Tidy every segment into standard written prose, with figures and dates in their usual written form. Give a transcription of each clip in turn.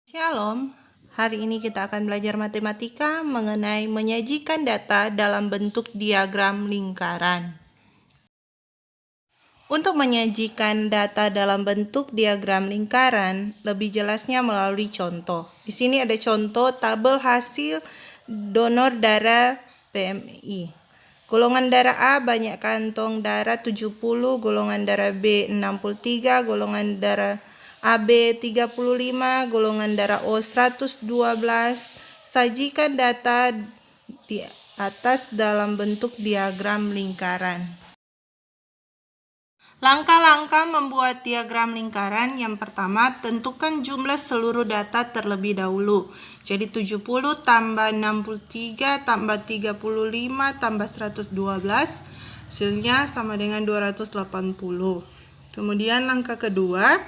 Shalom, hari ini kita akan belajar matematika mengenai menyajikan data dalam bentuk diagram lingkaran. Untuk menyajikan data dalam bentuk diagram lingkaran, lebih jelasnya melalui contoh. Di sini ada contoh tabel hasil donor darah PMI. Golongan darah A banyak kantong darah 70, golongan darah B 63, golongan darah AB 35, golongan darah O 112. Sajikan data di atas dalam bentuk diagram lingkaran. Langkah-langkah membuat diagram lingkaran. Yang pertama, tentukan jumlah seluruh data terlebih dahulu. Jadi 70 tambah 63 tambah 35 tambah 112, hasilnya sama dengan 280. Kemudian langkah kedua,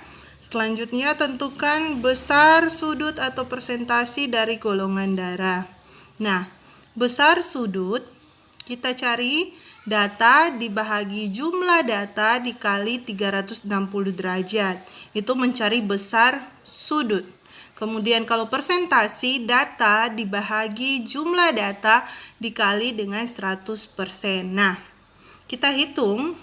selanjutnya tentukan besar sudut atau persentase dari golongan darah. Nah, besar sudut kita cari data dibahagi jumlah data dikali 360 derajat. Itu mencari besar sudut. Kemudian kalau persentase data dibahagi jumlah data dikali dengan 100%. Nah, kita hitung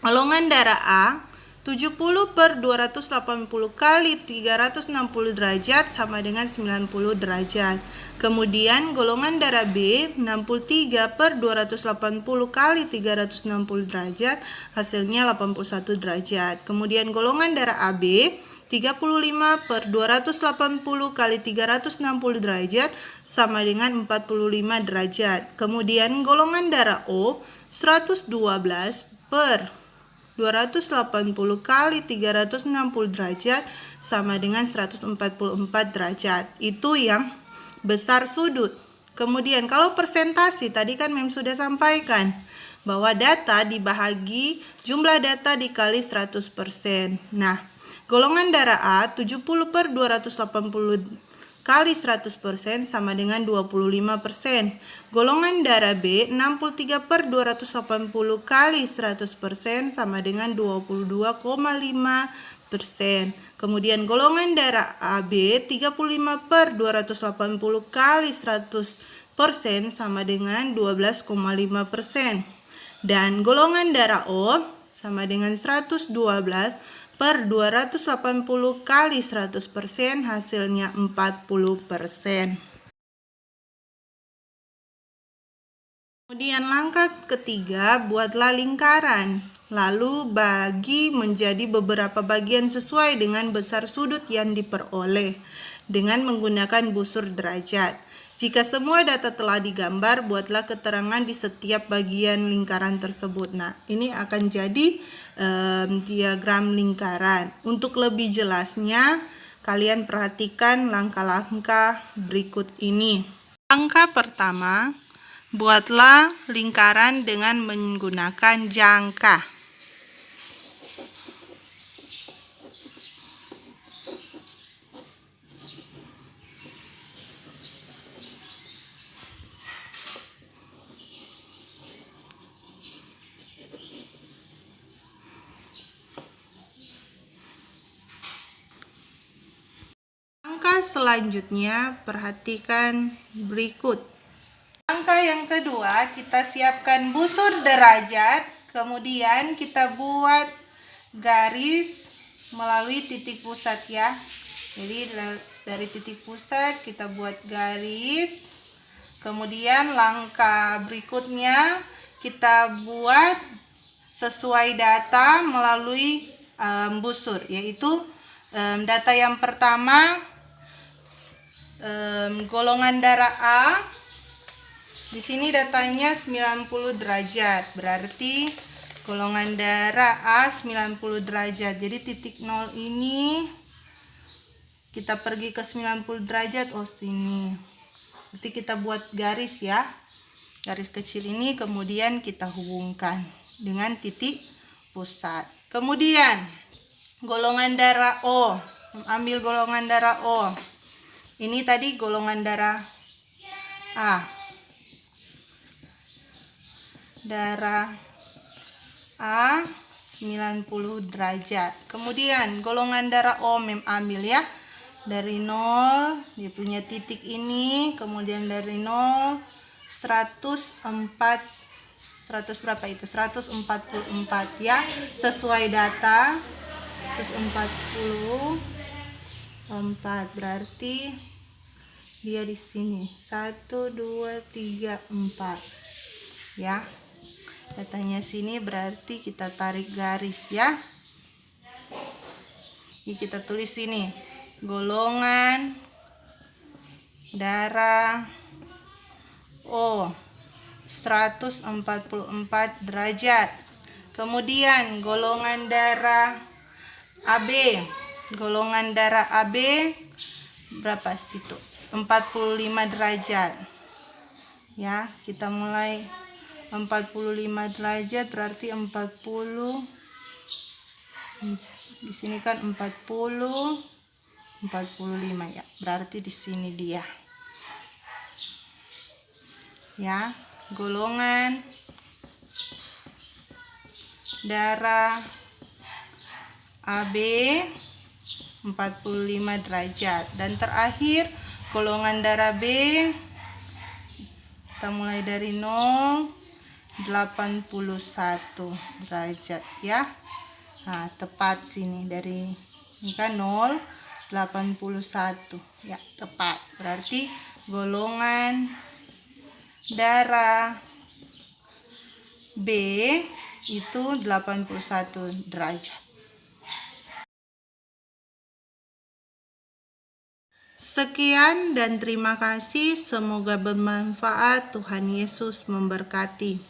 golongan darah A 70 per 280 kali 360 derajat sama dengan 90 derajat. Kemudian golongan darah B 63 per 280 kali 360 derajat, hasilnya 81 derajat. Kemudian golongan darah AB 35 per 280 kali 360 derajat sama dengan 45 derajat. Kemudian golongan darah O 112 per 280 kali 360 derajat sama dengan 144 derajat. Itu yang besar sudut. Kemudian kalau persentase, tadi kan Mem sudah sampaikan bahwa data dibahagi jumlah data dikali 100%. Nah, golongan darah A 70 per 280 kali 100% sama dengan 25%. Golongan darah B 63 per 280 kali 100% sama dengan 22,5%. Kemudian golongan darah AB 35 per 280 kali 100% sama dengan 12,5%. Dan golongan darah O sama dengan 112 per 280 kali 100%, hasilnya 40%. Kemudian langkah ketiga, buatlah lingkaran. Lalu bagi menjadi beberapa bagian sesuai dengan besar sudut yang diperoleh dengan menggunakan busur derajat. Jika semua data telah digambar, buatlah keterangan di setiap bagian lingkaran tersebut. Nah, ini akan jadi diagram lingkaran. Untuk lebih jelasnya, kalian perhatikan langkah-langkah berikut ini. Langkah pertama, buatlah lingkaran dengan menggunakan jangka. Langkah selanjutnya, perhatikan berikut. Langkah yang kedua, kita siapkan busur derajat, kemudian kita buat garis melalui titik pusat ya. Jadi dari titik pusat kita buat garis. Kemudian langkah berikutnya kita buat sesuai data melalui busur, yaitu data yang pertama golongan darah A. Di sini datanya 90 derajat. Berarti golongan darah A 90 derajat. Jadi titik 0 ini kita pergi ke 90 derajat, oh sini. Berarti kita buat garis ya. Garis kecil ini kemudian kita hubungkan dengan titik pusat. Kemudian golongan darah O. Ambil golongan darah O. Ini tadi golongan darah A. Darah A 90 derajat. Kemudian golongan darah O Mem ambil ya. dari 0, dia punya titik ini, kemudian dari 0, 104 berapa itu? 144 ya, sesuai data 144, berarti dia di sini 1 2 3 4 ya. Datanya sini, berarti kita tarik garis ya. Jadi kita tulis sini golongan darah O 144 derajat. Kemudian golongan darah AB. Golongan darah AB berapa situ? 45 derajat. Ya, kita mulai 45 derajat berarti 40. Di sini kan 40 45 ya. Berarti di sini dia. Ya, golongan darah AB 45 derajat. Dan terakhir golongan darah B, kita mulai dari 0 81 derajat ya. Nah, tepat sini dari ini kan 0 81 ya, tepat. Berarti golongan darah B itu 81 derajat. Sekian dan terima kasih. Semoga bermanfaat. Tuhan Yesus memberkati.